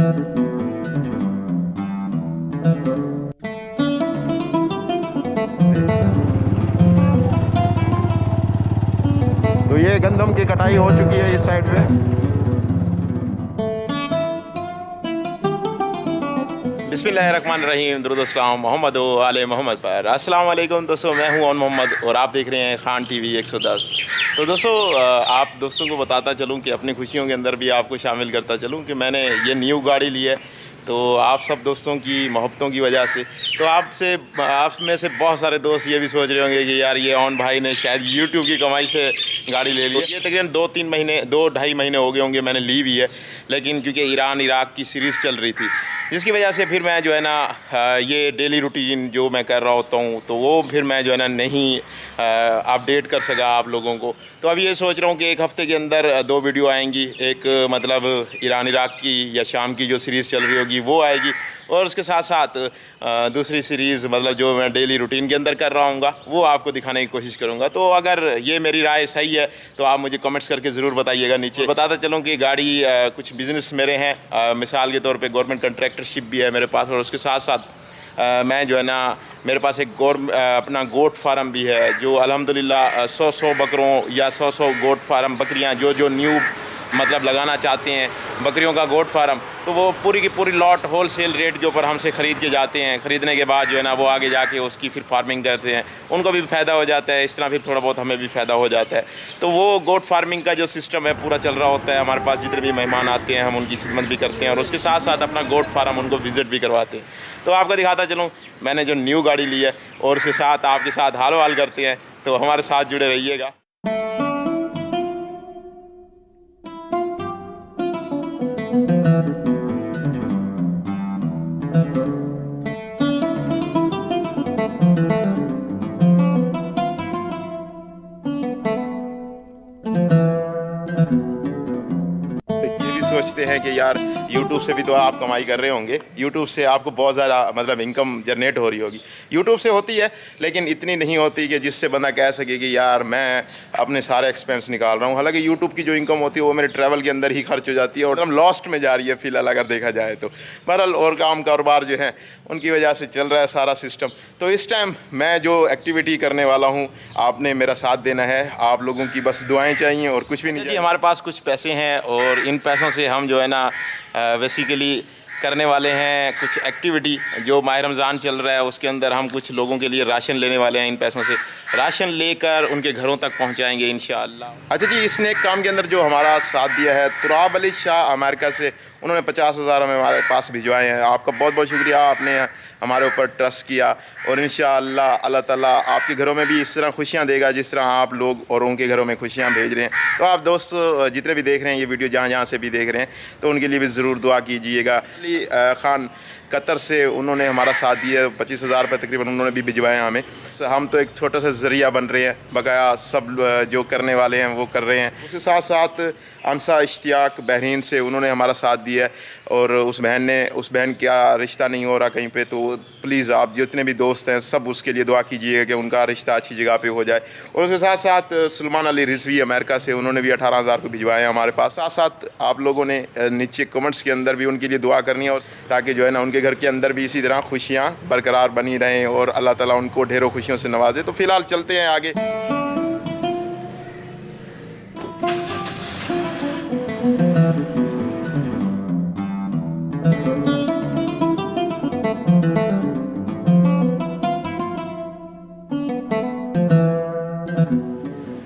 तो ये गंदम की कटाई हो चुकी है इस साइड पे। बिस्मिल्लाहिर्रहमानिर्रहीम, दुरूद अस्सलाम मोहम्मद आले मोहम्मद पर। अस्सलाम वालेकुम दोस्तों, मैं हूं मोहम्मद और आप देख रहे हैं खान टीवी 110। तो दोस्तों, आप दोस्तों को बताता चलूं कि अपनी खुशियों के अंदर भी आपको शामिल करता चलूं कि मैंने ये न्यू गाड़ी ली है। तो आप सब दोस्तों की मोहब्बतों की वजह से, तो आप में से बहुत सारे दोस्त ये भी सोच रहे होंगे कि यार ये ओन भाई ने शायद यूट्यूब की कमाई से गाड़ी ले ली। ये तकरीबन 2-3 महीने 2-2.5 महीने हो गए होंगे मैंने ली भी है, लेकिन क्योंकि ईरान इराक की सीरीज़ चल रही थी, जिसकी वजह से फिर मैं जो है ना ये डेली रूटीन जो मैं कर रहा होता हूँ तो वो फिर मैं जो है ना नहीं अपडेट कर सका आप लोगों को। तो अब ये सोच रहा हूँ कि एक हफ़्ते के अंदर 2 वीडियो आएंगी। एक मतलब ईरान इराक की या शाम की जो सीरीज़ चल रही होगी वो आएगी, और उसके साथ साथ दूसरी सीरीज़ मतलब जो मैं डेली रूटीन के अंदर कर रहा हूँगा वो आपको दिखाने की कोशिश करूँगा। तो अगर ये मेरी राय सही है तो आप मुझे कमेंट्स करके ज़रूर बताइएगा नीचे। बताता चलूँ कि गाड़ी कुछ बिज़नेस मेरे हैं, मिसाल के तौर पे गवर्नमेंट कॉन्ट्रैक्टरशिप भी है मेरे पास, और उसके साथ साथ मैं जो है ना मेरे पास एक अपना गोट फार्म भी है, जो अल्हम्दुलिल्लाह 100 बकरों या 100 गोट फार्म बकरियां जो न्यू मतलब लगाना चाहते हैं बकरियों का गोट फार्म, तो वो पूरी की पूरी लॉट होल सेल रेट के ऊपर हमसे ख़रीद के जाते हैं। ख़रीदने के बाद जो है ना वो आगे जाके उसकी फिर फार्मिंग करते हैं, उनको भी फ़ायदा हो जाता है, इस तरह फिर थोड़ा बहुत हमें भी फ़ायदा हो जाता है। तो वो गोट फार्मिंग का जो सिस्टम है पूरा चल रहा होता है। हमारे पास जितने भी मेहमान आते हैं हम उनकी खिदमत भी करते हैं, और उसके साथ साथ अपना गोट फार्म उनको विज़िट भी करवाते हैं। तो आपको दिखाता चलूँ मैंने जो न्यू गाड़ी ली है, और उसके साथ आपके साथ हाल वाल करते हैं, तो हमारे साथ जुड़े रहिएगा। सोचते हैं कि यार YouTube से भी तो आप कमाई कर रहे होंगे, YouTube से आपको बहुत ज़्यादा मतलब इनकम जनरेट हो रही होगी। YouTube से होती है लेकिन इतनी नहीं होती कि जिससे बंदा कह सके कि यार मैं अपने सारे एक्सपेंस निकाल रहा हूँ। हालांकि YouTube की जो इनकम होती है वो मेरे ट्रैवल के अंदर ही खर्च हो जाती है, और हम लॉस्ट में जा रही है फ़िलहाल अगर देखा जाए तो। बहरहाल और काम कारोबार जो है उनकी वजह से चल रहा है सारा सिस्टम। तो इस टाइम मैं जो एक्टिविटी करने वाला हूँ आपने मेरा साथ देना है, आप लोगों की बस दुआएँ चाहिए और कुछ भी नहीं चाहिए। हमारे पास कुछ पैसे हैं और इन पैसों से हम जो है ना बेसिकली करने वाले हैं कुछ एक्टिविटी। जो माह रमज़ान चल रहा है उसके अंदर हम कुछ लोगों के लिए राशन लेने वाले हैं। इन पैसों से राशन लेकर उनके घरों तक पहुंचाएंगे इंशाअल्लाह। अच्छा जी, इस नेक काम के अंदर जो हमारा साथ दिया है तुराब अली शाह अमेरिका से, उन्होंने 50,000 हमारे पास भिजवाए हैं। आपका बहुत बहुत शुक्रिया, आपने हमारे ऊपर ट्रस्ट किया, और इंशाअल्लाह अल्लाह ताला आपके घरों में भी इस तरह खुशियाँ देगा जिस तरह आप लोग और उनके घरों में खुशियाँ भेज रहे हैं। तो आप दोस्त जितने भी देख रहे हैं ये वीडियो जहाँ जहाँ से भी देख रहे हैं तो उनके लिए भी ज़रूर दुआ कीजिएगा। खान कतर से उन्होंने हमारा साथ दिया, 25,000 रुपये तकरीबन उन्होंने भी भिजवाए हमें। हम तो एक छोटा सा ज़रिया बन रहे हैं, बकाया सब जो करने वाले हैं वो कर रहे हैं। उसके साथ साथ अनसा इश्तियाक बहरीन से उन्होंने हमारा साथ दिया, और उस बहन का रिश्ता नहीं हो रहा कहीं पे, तो प्लीज़ आप जितने भी दोस्त हैं सब उसके लिए दुआ कीजिएगा कि उनका रिश्ता अच्छी जगह पे हो जाए। और उसके साथ साथ सलमान अली रिजवी अमेरिका से उन्होंने भी 18,000 को भिजवाए हमारे पास। साथ साथ आप लोगों ने नीचे कमेंट्स के अंदर भी उनके लिए दुआ करनी है, और ताकि जो है ना उनके घर के अंदर भी इसी तरह खुशियाँ बरकरार बनी रहें और अल्लाह ताला उनको ढेरों खुशियों से नवाजे। तो फ़िलहाल चलते हैं आगे।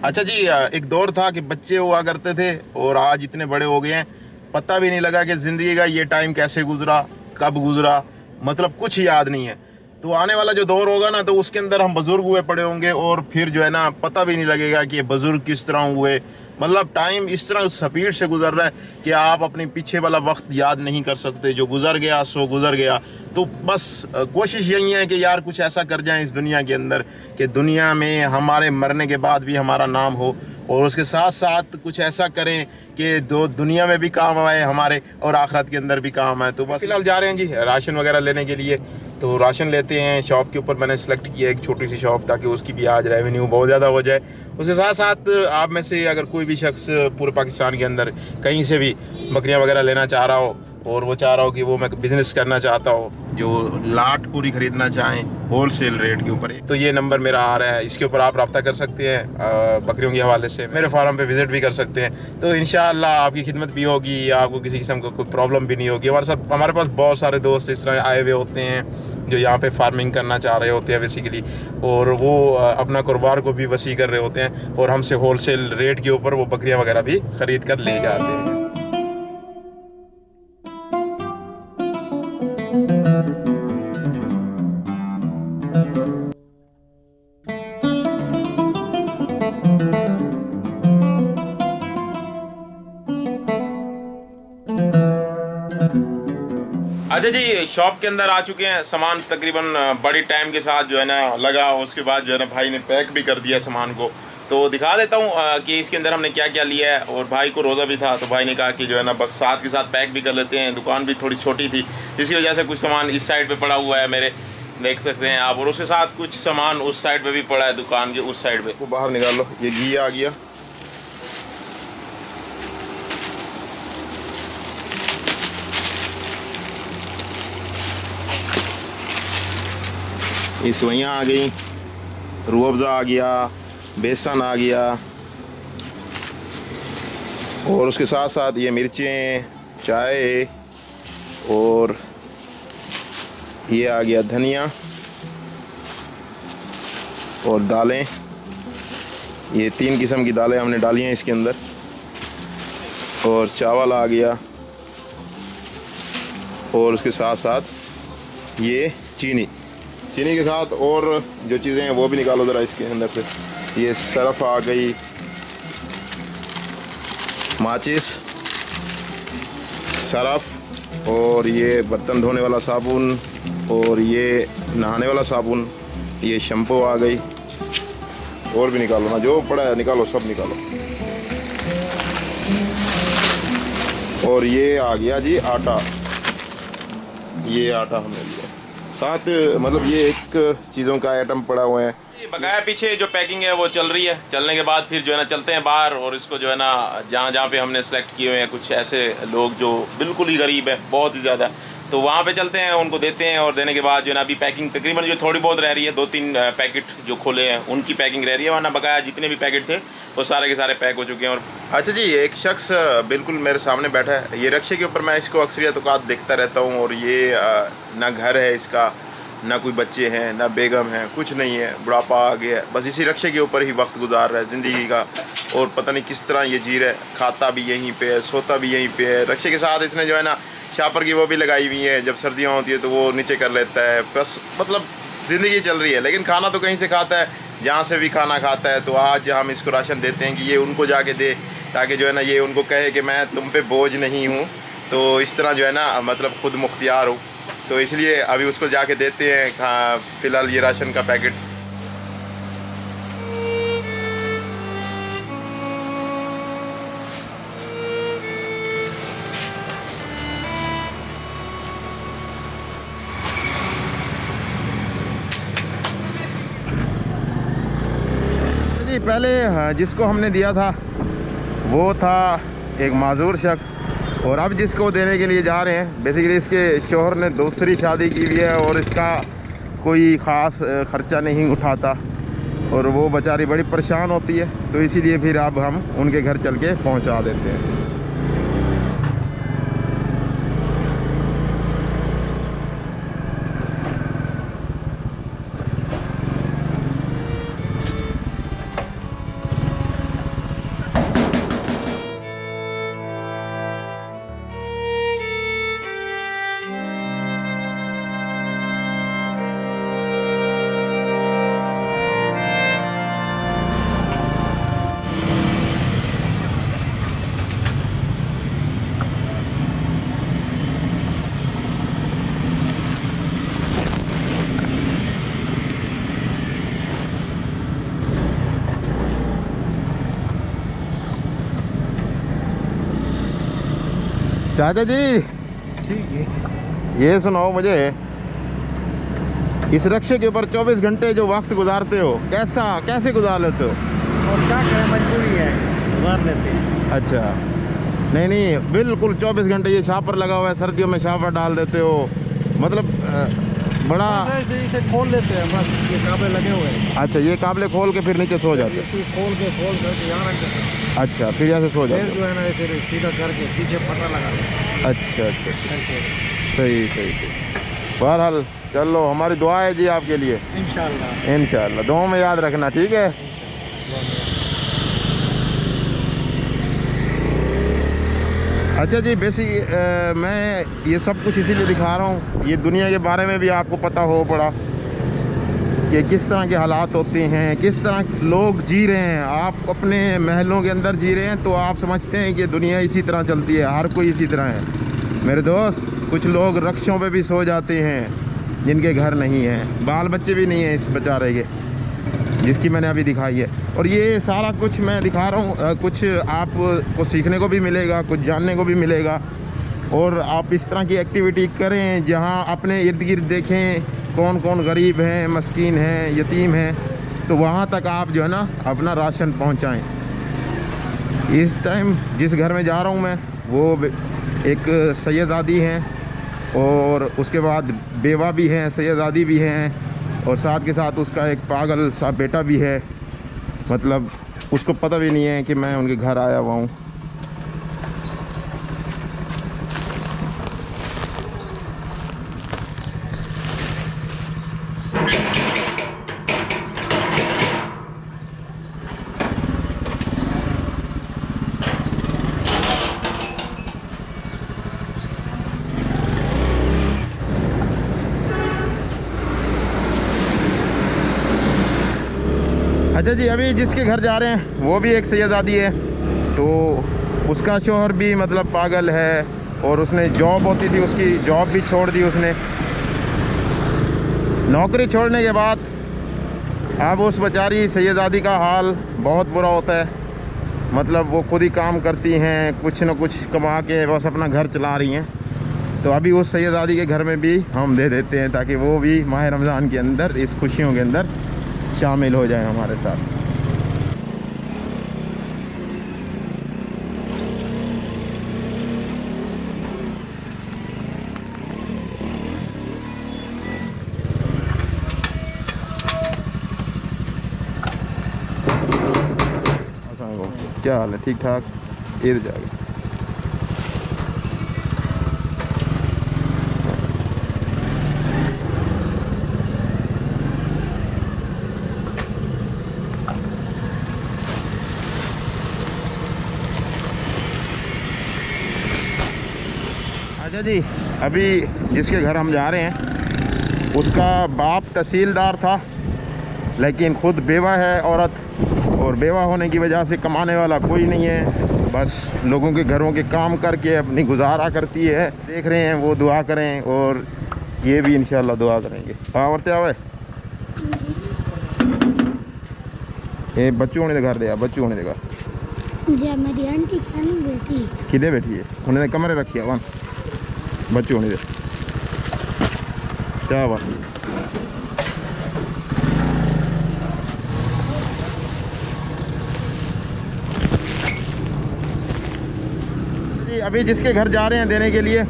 अच्छा जी, एक दौर था कि बच्चे हुआ करते थे और आज इतने बड़े हो गए हैं, पता भी नहीं लगा कि ज़िंदगी का ये टाइम कैसे गुजरा, कब गुजरा, मतलब कुछ याद नहीं है। तो आने वाला जो दौर होगा ना तो उसके अंदर हम बुज़ुर्ग हुए पड़े होंगे, और फिर जो है ना पता भी नहीं लगेगा कि ये बुज़ुर्ग किस तरह हुए। मतलब टाइम इस तरह स्पीड से गुजर रहा है कि आप अपने पीछे वाला वक्त याद नहीं कर सकते। जो गुजर गया सो गुजर गया। तो बस कोशिश यही है कि यार कुछ ऐसा कर जाएं इस दुनिया के अंदर कि दुनिया में हमारे मरने के बाद भी हमारा नाम हो, और उसके साथ साथ कुछ ऐसा करें कि दुनिया में भी काम आए हमारे और आखिरत के अंदर भी काम आए। तो बस फिलहाल जा रहे हैं जी राशन वगैरह लेने के लिए। तो राशन लेते हैं। शॉप के ऊपर मैंने सेलेक्ट किया एक छोटी सी शॉप, ताकि उसकी भी आज रेवेन्यू बहुत ज़्यादा हो जाए। उसके साथ साथ आप में से अगर कोई भी शख्स पूरे पाकिस्तान के अंदर कहीं से भी बकरियां वगैरह लेना चाह रहा हो और वो चाह रहा हो कि वो मैं बिज़नेस करना चाहता हूँ, जो लाट पूरी ख़रीदना चाहें होलसेल रेट के ऊपर, तो ये नंबर मेरा आ रहा है, इसके ऊपर आप रब्ता कर सकते हैं। बकरियों के हवाले से मेरे फार्म पे विज़िट भी कर सकते हैं, तो इंशाअल्लाह आपकी खिदमत भी होगी, आपको किसी किस्म का कोई प्रॉब्लम भी नहीं होगी। हमारे पास बहुत सारे दोस्त इस तरह आए हुए होते हैं जो यहाँ पे फार्मिंग करना चाह रहे होते हैं बेसिकली, और वो अपना कारोबार को भी वसी कर रहे होते हैं, और हमसे होलसेल रेट के ऊपर वो बकरियाँ वगैरह भी ख़रीद कर ले जाते हैं। अच्छा जी, शॉप के अंदर आ चुके हैं। सामान तकरीबन बड़ी टाइम के साथ जो है ना लगा, उसके बाद जो है ना भाई ने पैक भी कर दिया सामान को, तो दिखा देता हूँ कि इसके अंदर हमने क्या क्या लिया है। और भाई को रोज़ा भी था, तो भाई ने कहा कि जो है ना बस साथ के साथ पैक भी कर लेते हैं। दुकान भी थोड़ी छोटी थी, इसकी वजह से कुछ सामान इस साइड पे पड़ा हुआ है मेरे, देख सकते हैं आप, और उसके साथ कुछ सामान उस साइड पे भी पड़ा है, दुकान के उस साइड पे। वो बाहर निकाल लो, ये घी आ गया, ये सेवइयाँ आ गई, रूह अफ़ज़ा आ गया, बेसन आ गया, और उसके साथ साथ ये मिर्चें, चाय, और ये आ गया धनिया, और दालें। ये 3 किस्म की दालें हमने डाली हैं इसके अंदर, और चावल आ गया, और उसके साथ साथ ये चीनी के साथ और जो चीज़ें हैं वो भी निकालो ज़रा इसके अंदर से। ये सरफ आ गई, माचिस, सरफ, और ये बर्तन धोने वाला साबुन, और ये नहाने वाला साबुन, ये शैम्पू आ गई, और भी निकालो ना, जो पड़ा है निकालो, सब निकालो। और ये आ गया जी आटा, ये आटा हमने लिया साथ, मतलब ये एक चीज़ों का आइटम पड़ा हुआ है। बकाया पीछे जो पैकिंग है वो चल रही है, चलने के बाद फिर जो है ना चलते हैं बाहर, और इसको जो है ना जहाँ पे हमने सेलेक्ट किए हुए हैं कुछ ऐसे लोग जो बिल्कुल ही गरीब है, बहुत ही ज़्यादा, तो वहाँ पे चलते हैं, उनको देते हैं, और देने के बाद जो है ना अभी पैकिंग तकरीबन जो थोड़ी बहुत रह रही है, 2-3 पैकेट जो खोले हैं उनकी पैकिंग रह रही है, वरना बकाया जितने भी पैकेट थे वो सारे के सारे पैक हो चुके हैं। और अच्छा जी, एक शख्स बिल्कुल मेरे सामने बैठा है, ये रक्शे के ऊपर मैं इसको अक्सरियत औक़ात देखता रहता हूँ, और ये ना घर है इसका, ना कोई बच्चे हैं, ना बेगम है, कुछ नहीं है, बुढ़ापा आ गया है, बस इसी रक्शे के ऊपर ही वक्त गुजार रहा है ज़िंदगी का, और पता नहीं किस तरह ये जी रहा है, खाता भी यहीं पे है, सोता भी यहीं पे है। रक्शे के साथ इसने जो है ना शापर की वो भी लगाई हुई है, जब सर्दियाँ होती है तो वो नीचे कर लेता है, बस मतलब ज़िंदगी चल रही है। लेकिन खाना तो कहीं से खाता है, जहाँ से भी खाना खाता है। तो आज हम इसको राशन देते हैं कि ये उनको जाके दे, ताकि जो है ना ये उनको कहे कि मैं तुम पे बोझ नहीं हूँ, तो इस तरह जो है ना मतलब ख़ुद मुख्तियार हो, तो इसलिए अभी उसको जाके देते हैं फ़िलहाल ये राशन का पैकेट। जी पहले जिसको हमने दिया था वो था एक माजूर शख्स, और अब जिसको देने के लिए जा रहे हैं, बेसिकली इसके शोहर ने दूसरी शादी की हुई है, और इसका कोई ख़ास ख़र्चा नहीं उठाता, और वो बेचारी बड़ी परेशान होती है, तो इसीलिए फिर अब हम उनके घर चल के पहुँचा देते हैं। चाचा जी ठीक है, ये सुनाओ मुझे, इस रक्शे के ऊपर 24 घंटे जो वक्त गुजारते हो, कैसे गुजार लेते हो? और क्या करें, मजबूरी है, गुजार लेते हैं। अच्छा, नहीं नहीं, बिल्कुल 24 घंटे ये शापर लगा हुआ है। सर्दियों में शापर डाल देते हो, मतलब बड़ा इसे खोल लेते हैं बस, ये काबले लगे हुए हैं। अच्छा, ये काबले खोल के फिर नीचे सो जाते हैं। इसे खोल करके यहाँ रख देते हैं। अच्छा, फिर यहाँ से सो जाते फिर जो है ना इसे सीधा करके पीछे पट्टा लगा देते हैं। अच्छा अच्छा अच्छा, सही सही सही। बहरहाल चलो, हमारी दुआ है जी आपके लिए, इंशाल्लाह। इंशाल्लाह। दुआ में याद रखना, ठीक है। अच्छा जी, बेसिक मैं ये सब कुछ इसीलिए दिखा रहा हूँ, ये दुनिया के बारे में भी आपको पता हो पड़ा कि किस तरह के हालात होते हैं, किस तरह लोग जी रहे हैं। आप अपने महलों के अंदर जी रहे हैं तो आप समझते हैं कि दुनिया इसी तरह चलती है, हर कोई इसी तरह है। मेरे दोस्त, कुछ लोग रक्षों पे भी सो जाते हैं जिनके घर नहीं हैं, बाल बच्चे भी नहीं हैं इस बेचारे के, जिसकी मैंने अभी दिखाई है। और ये सारा कुछ मैं दिखा रहा हूँ, कुछ आपको सीखने को भी मिलेगा, कुछ जानने को भी मिलेगा। और आप इस तरह की एक्टिविटी करें जहाँ अपने इर्द गिर्द देखें कौन कौन गरीब हैं, मस्कीन हैं, यतीम हैं, तो वहाँ तक आप जो है ना अपना राशन पहुँचाएँ। इस टाइम जिस घर में जा रहा हूँ मैं, वो एक सैयदादी हैं और उसके बाद बेवा भी हैं, सैयदादी भी हैं, और साथ के साथ उसका एक पागल सा बेटा भी है। मतलब उसको पता भी नहीं है कि मैं उनके घर आया हुआ हूँ। अच्छा जी, अभी जिसके घर जा रहे हैं वो भी एक सैयदादी है, तो उसका शौहर भी मतलब पागल है, और उसने जॉब होती थी उसकी, जॉब भी छोड़ दी उसने। नौकरी छोड़ने के बाद अब उस बेचारी सैयदादी का हाल बहुत बुरा होता है। मतलब वो खुद ही काम करती हैं, कुछ न कुछ कमा के बस अपना घर चला रही हैं। तो अभी उस सैयदादी के घर में भी हम दे देते हैं ताकि वो भी माह रमज़ान के अंदर इस खुशियों के अंदर शामिल हो जाए हमारे साथ। क्या हाल है? ठीक ठाक? इधर जाएगा। अच्छा जी, अभी जिसके घर हम जा रहे हैं उसका बाप तहसीलदार था, लेकिन खुद बेवा है औरत, और बेवा होने की वजह से कमाने वाला कोई नहीं है, बस लोगों के घरों के काम करके अपनी गुजारा करती है। देख रहे हैं, वो दुआ करें और ये भी इंशाल्लाह दुआ करेंगे। आवरते आवे ये बच्चों होने घर दे, बच्चों होने देगा जी। मेरी आंटी क्या नहीं बैठी, किधे बैठी है? उन्होंने कमरे रखी है वहाँ, बच्चों होने दे। क्या बात जी। अभी जिसके घर जा रहे हैं देने के लिए,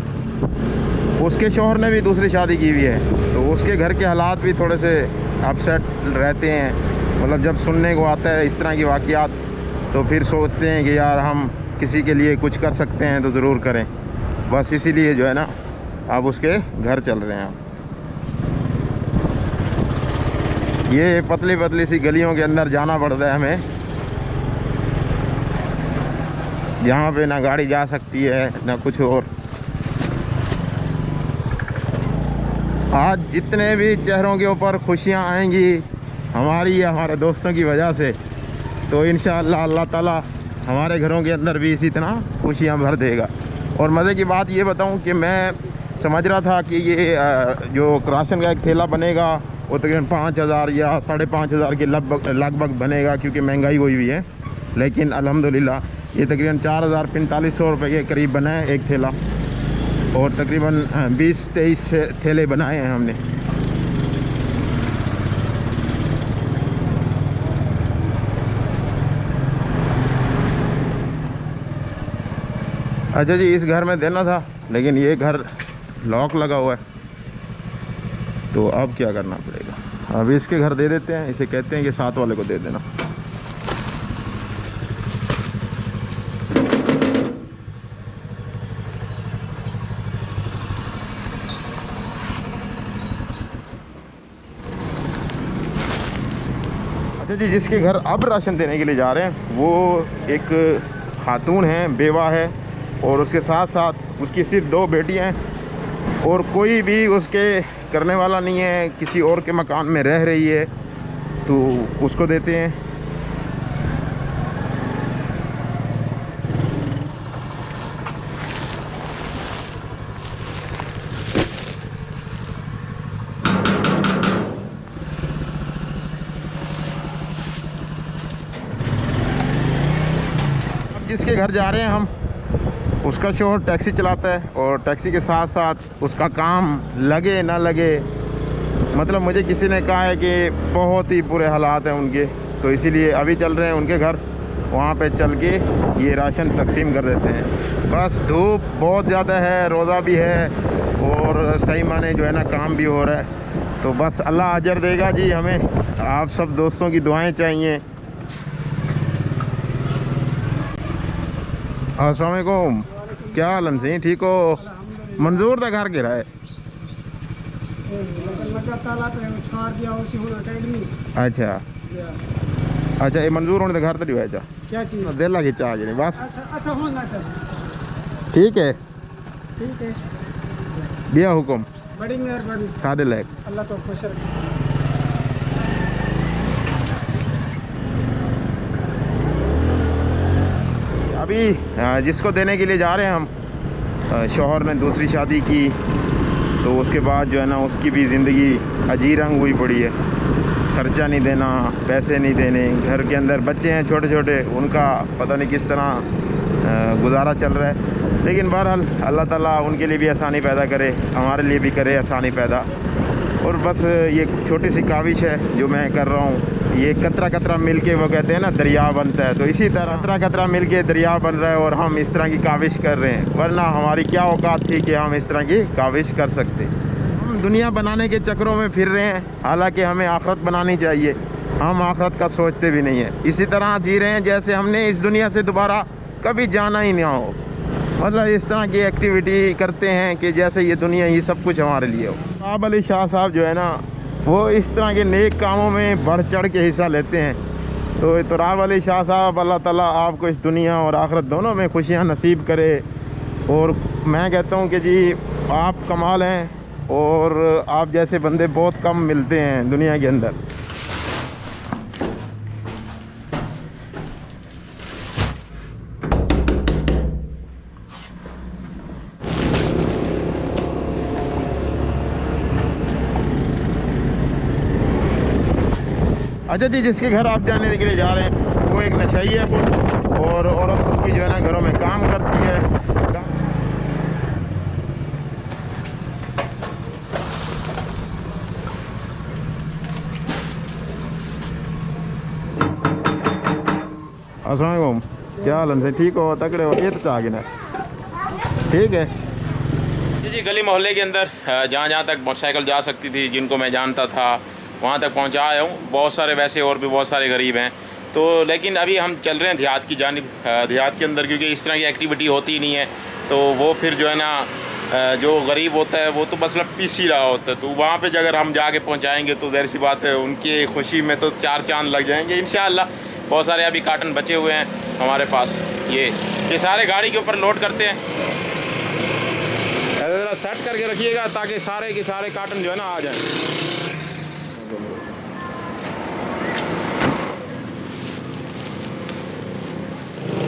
उसके शौहर ने भी दूसरी शादी की हुई है, तो उसके घर के हालात भी थोड़े से अपसेट रहते हैं। मतलब जब सुनने को आता है इस तरह की वाक़यात, तो फिर सोचते हैं कि यार हम किसी के लिए कुछ कर सकते हैं तो ज़रूर करें। बस इसीलिए जो है ना अब उसके घर चल रहे हैं। ये पतली पतली सी गलियों के अंदर जाना पड़ता है हमें, यहाँ पे ना गाड़ी जा सकती है ना कुछ और। आज जितने भी चेहरों के ऊपर खुशियाँ आएंगी हमारी या हमारे दोस्तों की वजह से, तो इंशाअल्लाह अल्लाह ताला हमारे घरों के अंदर भी इसी तरह खुशियाँ भर देगा। और मज़े की बात ये बताऊं कि मैं समझ रहा था कि ये जो राशन का एक थैला बनेगा वो तकरीबन 5,000 या 5,500 के लगभग बनेगा, क्योंकि महंगाई हुई हुई है। लेकिन अल्हम्दुलिल्लाह ये तकरीबन 4,000-4,500 रुपये के करीब बना है एक थैला, और तकरीबन 20-23 थैले बनाए हैं हमने। अच्छा जी, इस घर में देना था लेकिन ये घर लॉक लगा हुआ है, तो अब क्या करना पड़ेगा। अब इसके घर दे देते हैं, इसे कहते हैं कि साथ वाले को दे देना। अच्छा जी, जिसके घर अब राशन देने के लिए जा रहे हैं वो एक खातून है, बेवा है, और उसके साथ साथ उसकी सिर्फ 2 बेटियां हैं और कोई भी उसके करने वाला नहीं है, किसी और के मकान में रह रही है, तो उसको देते हैं। जिसके घर जा रहे हैं हम, उसका शोहर टैक्सी चलाता है और टैक्सी के साथ साथ उसका काम लगे ना लगे, मतलब मुझे किसी ने कहा है कि बहुत ही बुरे हालात हैं उनके, तो इसीलिए अभी चल रहे हैं उनके घर, वहाँ पे चल के ये राशन तकसीम कर देते हैं। बस धूप बहुत ज़्यादा है, रोज़ा भी है और सही माने जो है ना काम भी हो रहा है, तो बस अल्लाह अजर देगा जी हमें। आप सब दोस्तों की दुआएं चाहिए। अस्सलाम वालेकुम, क्या हाल है? सही ठीक हो? मंजूर था घर गिरा है। अच्छा अच्छा, ये मंजूर होने घर तो नहीं हुआ क्या चीज़? दिल लगी चाह जी बस। अच्छा होना चाहिए। ठीक है ठीक है, दिया हुक्म, बड़ी मेहरबानी, 1.5 लाख। अल्लाह तो खुश रखे। अभी जिसको देने के लिए जा रहे हैं हम, शौहर ने दूसरी शादी की, तो उसके बाद जो है ना उसकी भी ज़िंदगी अजीरंग हुई पड़ी है। खर्चा नहीं देना, पैसे नहीं देने, घर के अंदर बच्चे हैं छोटे छोटे, उनका पता नहीं किस तरह गुजारा चल रहा है। लेकिन बहरहाल अल्लाह ताला उनके लिए भी आसानी पैदा करे, हमारे लिए भी करे आसानी पैदा। और बस ये छोटी सी काविश है जो मैं कर रहा हूँ। ये कतरा कतरा मिल के, वो कहते हैं ना दरिया बनता है, तो इसी तरह कतरा कतरा मिल के दरिया बन रहा है और हम इस तरह की काविश कर रहे हैं, वरना हमारी क्या औकात थी कि हम इस तरह की काविश कर सकते। हम दुनिया बनाने के चक्रों में फिर रहे हैं, हालांकि हमें आखरत बनानी चाहिए, हम आखरत का सोचते भी नहीं है। इसी तरह जी रहे हैं जैसे हमने इस दुनिया से दोबारा कभी जाना ही ना हो, मतलब इस तरह की एक्टिविटी करते हैं कि जैसे ये दुनिया ही सब कुछ हमारे लिए हो। तुराब अली शाह साहब जो है ना, वो इस तरह के नेक कामों में बढ़ चढ़ के हिस्सा लेते हैं। तो तुराब अली शाह साहब, अल्लाह ताला आपको इस दुनिया और आखिरत दोनों में खुशियां नसीब करे। और मैं कहता हूँ कि जी आप कमाल हैं और आप जैसे बंदे बहुत कम मिलते हैं दुनिया के अंदर। अच्छा जी, जिसके घर आप जाने के लिए जा रहे हैं वो एक नशाई है और औरत उसकी जो है ना घरों में काम करती है। अस्सलाम वालेकुम, क्या हाल है? ठीक हो? तकड़े हो? ये तो चाह गिना ठीक है जी। गली मोहल्ले के अंदर जहाँ जहाँ तक मोटरसाइकिल जा सकती थी, जिनको मैं जानता था, वहाँ तक पहुँचा आया हूँ। बहुत सारे वैसे और भी बहुत सारे गरीब हैं, तो लेकिन अभी हम चल रहे हैं देहात की जानिब। देहात के अंदर क्योंकि इस तरह की एक्टिविटी होती ही नहीं है, तो वो फिर जो है ना जो गरीब होता है वो तो मतलब पीस ही रहा होता है, तो वहाँ पे अगर हम जाके पहुँचाएँगे तो ज़ाहिर सी बात है उनकी खुशी में तो 4 चांद लग जाएंगे इंशाअल्लाह। बहुत सारे अभी कार्टन बचे हुए हैं हमारे पास, ये सारे गाड़ी के ऊपर लोड करते हैं। ज़रा सेट करके रखिएगा ताकि सारे के सारे कार्टन जो है ना आ जाएँ।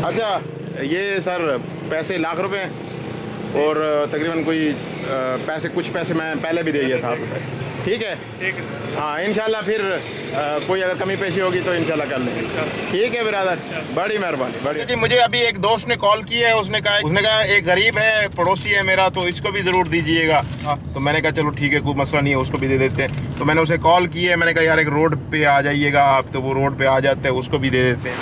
अच्छा, ये सर पैसे लाख रुपए हैं और तकरीबन कोई पैसे, कुछ पैसे मैं पहले भी दे दिया था। ठीक है, ठीक है। हाँ इंशाल्लाह फिर कोई अगर कमी पेशी होगी तो इंशाल्लाह कर लेंगे। ठीक है बिरादर, बड़ी मेहरबानी, बड़ी जी। मुझे अभी एक दोस्त ने कॉल की है, उसने कहा एक गरीब है, पड़ोसी है मेरा, तो इसको भी ज़रूर दीजिएगा। तो मैंने कहा चलो ठीक है, कोई मसला नहीं है, उसको भी दे देते हैं। तो मैंने उसे कॉल की है, मैंने कहा यार एक रोड पे आ जाइएगा आप, तो वो रोड पे आ जाते हैं, उसको भी दे देते हैं।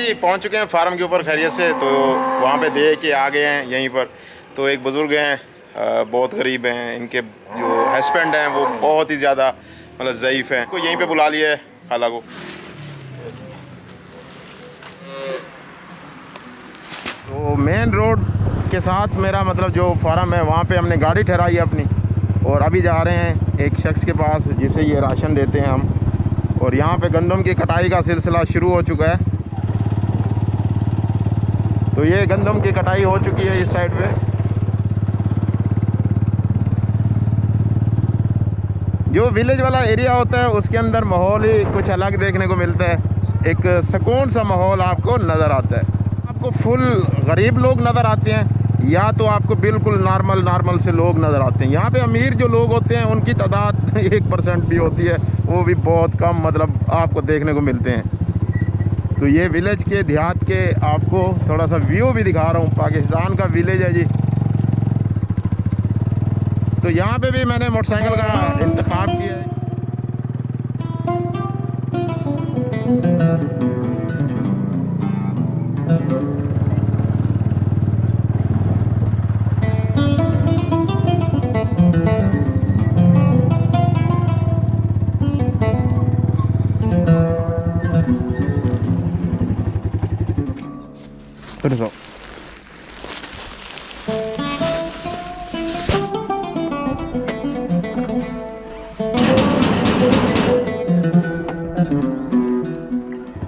जी पहुंच चुके हैं फार्म के ऊपर खैरियत से। तो वहाँ पे दे के आ गए हैं यहीं पर। तो एक बुज़ुर्ग हैं, बहुत गरीब हैं, इनके जो हस्बैंड हैं वो बहुत ही ज़्यादा मतलब ज़ईफ़ हैं। को यहीं पे बुला लिया है खाला को। तो मेन रोड के साथ मेरा मतलब जो फार्म है वहाँ पे हमने गाड़ी ठहराई है अपनी, और अभी जा रहे हैं एक शख्स के पास जिसे ये राशन देते हैं हम। और यहाँ पे गंदम की कटाई का सिलसिला शुरू हो चुका है। तो ये गंदम की कटाई हो चुकी है इस साइड पे। जो विलेज वाला एरिया होता है उसके अंदर माहौल ही कुछ अलग देखने को मिलता है। एक सुकून सा माहौल आपको नज़र आता है। आपको फुल गरीब लोग नज़र आते हैं या तो आपको बिल्कुल नॉर्मल से लोग नज़र आते हैं। यहाँ पे अमीर जो लोग होते हैं उनकी तादाद 1% भी होती है, वो भी बहुत कम मतलब आपको देखने को मिलते हैं। तो ये विलेज के देहात के आपको थोड़ा सा व्यू भी दिखा रहा हूँ। पाकिस्तान का विलेज है जी। तो यहाँ पे भी मैंने मोटरसाइकिल का इंतखाब किया है।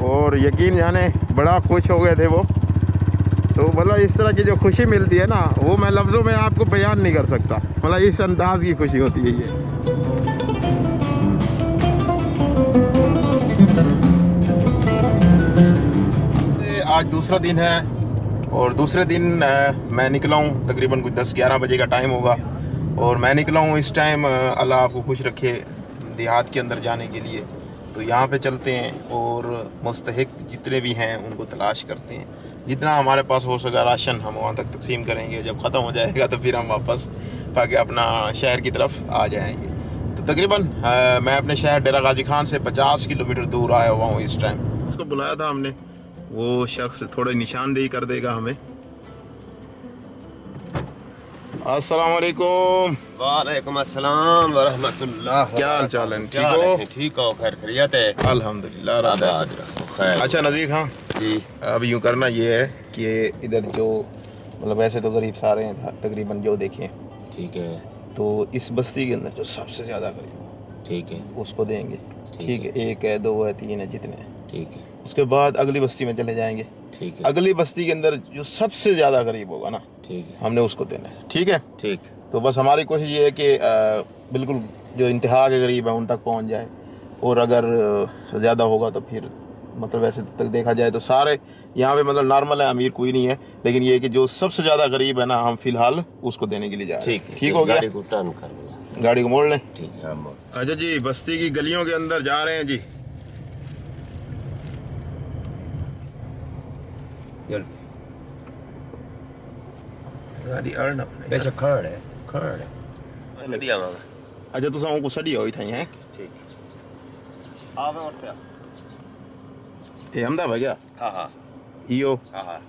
और यकीन जाने बड़ा खुश हो गए थे वो। तो मतलब इस तरह की जो खुशी मिलती है ना, वो मैं लफ्ज़ों में आपको बयान नहीं कर सकता। मतलब इस अंदाज की खुशी होती है ये। आज दूसरा दिन है और दूसरे दिन मैं निकला हूँ तकरीबन कुछ 10-11 बजे का टाइम होगा। और मैं निकला हूँ इस टाइम, अल्लाह आपको खुश रखे, देहात के अंदर जाने के लिए। तो यहाँ पे चलते हैं और मुस्तहिक जितने भी हैं उनको तलाश करते हैं। जितना हमारे पास हो सका राशन हम वहाँ तक तकसीम करेंगे। जब ख़त्म हो जाएगा तो फिर हम वापस पाके अपना शहर की तरफ आ जाएंगे। तो तकरीबन मैं अपने शहर डेरा गाजी खान से 50 किलोमीटर दूर आया हुआ हूँ इस टाइम। उसको बुलाया था हमने, वो शख्स थोड़ी निशानदेही कर देगा हमें। अस्सलाम वालेकुम। वालेकुम अस्सलाम व रहमतुल्लाह। क्या हाल चाल है? ठीक हो? ठीक हो, खैर खैरियत है? अल्हम्दुलिल्लाह। खैर। अच्छा नज़ीर खान जी, अब यूँ करना ये है कि इधर जो मतलब वैसे तो गरीब सारे हैं तकरीबन जो देखें, ठीक है, तो इस बस्ती के अंदर जो सबसे ज़्यादा गरीब ठीक है, उसको देंगे। ठीक है, 1 है 2 है 3 है जितने हैं। ठीक है, उसके बाद अगली बस्ती में चले जाएंगे। ठीक है, अगली बस्ती के अंदर जो सबसे ज़्यादा गरीब होगा ना, ठीक है, हमने उसको देना है। ठीक है, ठीक। तो बस हमारी कोशिश ये है कि बिल्कुल जो इंतहा के गरीब है उन तक पहुंच जाए। और अगर ज़्यादा होगा तो फिर मतलब वैसे तक देखा जाए तो सारे यहाँ पे मतलब नॉर्मल है, अमीर कोई नहीं है। लेकिन ये है कि जो सबसे ज़्यादा गरीब है ना, हम फिलहाल उसको देने के लिए जा रहे हैं। ठीक हो गया? गाड़ी को टर्न कर लो। गाड़ी को मोड़ लें। ठीक है, हम अच्छा जी, बस्ती की गलियों के अंदर जा रहे हैं जी। गाड़ी अड़ना वैसे खड़ है, खड़ है। सदिया मामा। अच्छा तुम को सड़ी हुई थी हैं? ठीक। आवे और क्या? ये अहमदाबाद गया? हाँ हाँ इयो हाँ हाँ।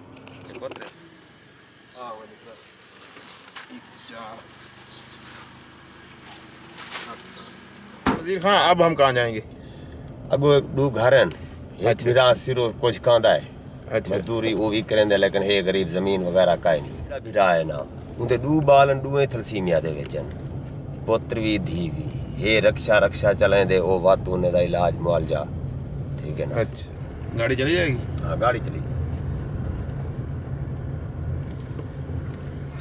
वजीर खान अब हम कहाँ जाएंगे? अब दो घर हैं, एक अच्छा। बिरा सिरो कुछ कांदा है। अच्छा मजदूरी वो भी करेंदे, लेकिन हे गरीब जमीन वगैरह का नहीं। बिरा है ना, उनके दो बालन दुए थलसीमिया दे विचन, पुत्र भी धी भी। हे रक्षा चलें दे ओ वात उन्हें दा इलाज मुआवजा। ठीक है ना? अच्छा, गाड़ी चली जाएगी? हाँ गाड़ी चली जाए।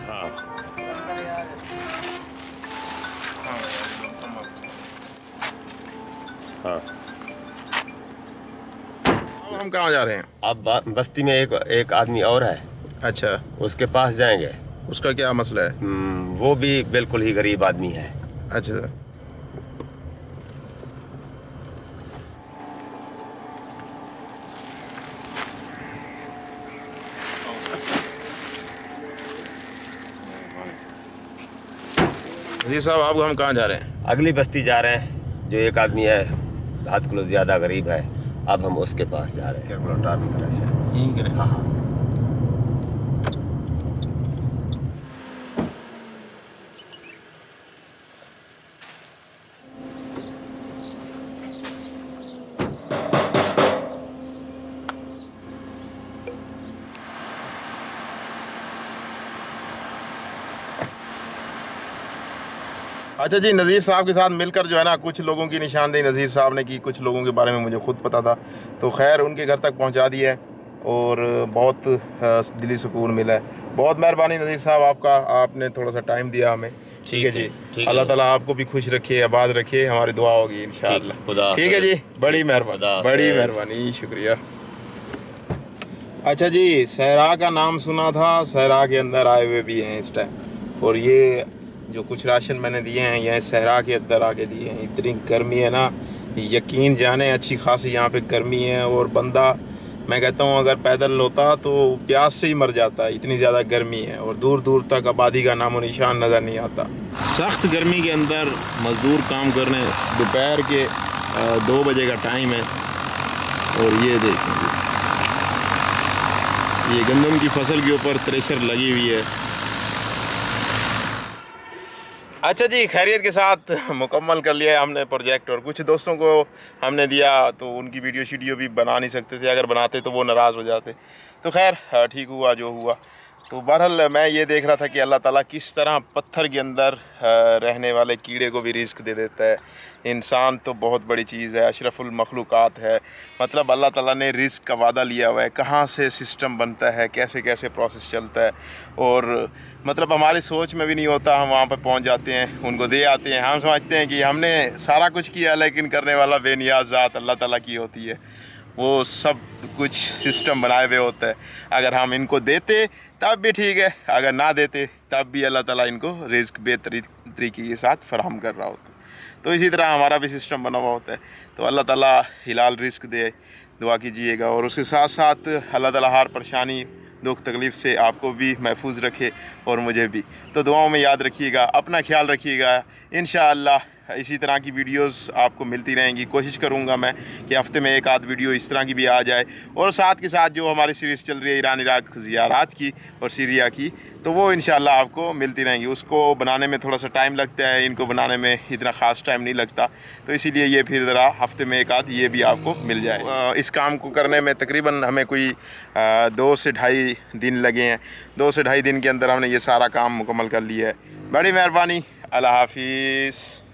हाँ हाँ। हम कहाँ जा रहे हैं? अब बस्ती में एक आदमी और है, अच्छा, उसके पास जाएंगे। उसका क्या मसला है? वो भी बिल्कुल ही गरीब आदमी है। अच्छा जी साहब, अब हम कहाँ जा रहे हैं? अगली बस्ती जा रहे हैं, जो एक आदमी है हाथ किलो ज़्यादा गरीब है। अब हम उसके पास जा रहे हैं गिरबलोटार की तरह से। हाँ हाँ। अच्छा जी, नज़ीर साहब के साथ मिलकर जो है ना, कुछ लोगों की निशानदेही नज़ीर साहब ने की, कुछ लोगों के बारे में मुझे खुद पता था, तो खैर उनके घर तक पहुंचा दिया है और बहुत दिली सुकून मिला है। बहुत मेहरबानी नज़ीर साहब आपका, आपने थोड़ा सा टाइम दिया हमें। ठीक है जी, अल्लाह ताला आपको भी खुश रखे, आबाद रखे, हमारी दुआ होगी इंशाअल्लाह। ठीक है जी, बड़ी मेहरबानी, बड़ी मेहरबानी, शुक्रिया। अच्छा जी, सहरा का नाम सुना था, सहरा के अंदर आए हुए भी हैं इस टाइम, और ये जो कुछ राशन मैंने दिए हैं यह सहरा के अंदर आके दिए हैं। इतनी गर्मी है ना, यकीन जाने अच्छी खासी यहाँ पे गर्मी है, और बंदा, मैं कहता हूँ अगर पैदल होता तो प्यास से ही मर जाता है, इतनी ज़्यादा गर्मी है, और दूर दूर तक आबादी का नामो निशान नज़र नहीं आता। सख्त गर्मी के अंदर मज़दूर काम कर रहे हैं, दोपहर के 2 बजे का टाइम है, और ये देखेंगे ये गंदम की फसल के ऊपर थ्रेशर लगी हुई है। अच्छा जी, खैरियत के साथ मुकम्मल कर लिया है हमने प्रोजेक्ट, और कुछ दोस्तों को हमने दिया तो उनकी वीडियो शीडियो भी बना नहीं सकते थे, अगर बनाते तो वो नाराज़ हो जाते, तो खैर ठीक हुआ जो हुआ। तो बहरहाल मैं ये देख रहा था कि अल्लाह ताला किस तरह पत्थर के अंदर रहने वाले कीड़े को भी रिस्क दे देता है। इंसान तो बहुत बड़ी चीज़ है, अशरफुल मखलूक़ात है, मतलब अल्लाह ताला ने रिस्क का वादा लिया हुआ है, कहाँ से सिस्टम बनता है, कैसे कैसे प्रोसेस चलता है, और मतलब हमारी सोच में भी नहीं होता। हम वहाँ पर पहुँच जाते हैं, उनको दे आते हैं, हम समझते हैं कि हमने सारा कुछ किया, लेकिन करने वाला बेनियाज़ ज़ात अल्लाह ताला की होती है, वो सब कुछ सिस्टम बनाए हुए होता है। अगर हम इनको देते तब भी ठीक है, अगर ना देते तब भी अल्लाह ताला इनको रिस्क बेहतरीन तरीके के साथ फराहम कर रहा होता है। तो इसी तरह हमारा भी सिस्टम बना हुआ होता है। तो अल्लाह ताला हिलाल रिस्क दे, दुआ कीजिएगा, और उसके साथ साथ अल्लाह ताला हर परेशानी दुख तकलीफ़ से आपको भी महफूज रखे और मुझे भी। तो दुआओं में याद रखिएगा, अपना ख्याल रखिएगा। इंशाअल्लाह इसी तरह की वीडियोस आपको मिलती रहेंगी। कोशिश करूंगा मैं कि हफ़्ते में एक आध वीडियो इस तरह की भी आ जाए, और साथ के साथ जो हमारी सीरीज़ चल रही है ईरान इराक ज़ियारात की और सीरिया की, तो वो इंशाअल्लाह आपको मिलती रहेंगी। उसको बनाने में थोड़ा सा टाइम लगता है, इनको बनाने में इतना ख़ास टाइम नहीं लगता, तो इसीलिए ये फिर ज़रा हफ़्ते में एक आध ये भी आपको मिल जाए। इस काम को करने में तकरीबन हमें कोई 2 से ढाई दिन लगे हैं। 2 से ढाई दिन के अंदर हमने ये सारा काम मुकम्मल कर लिया है। बड़ी मेहरबानी, अल्लाह हाफिज़।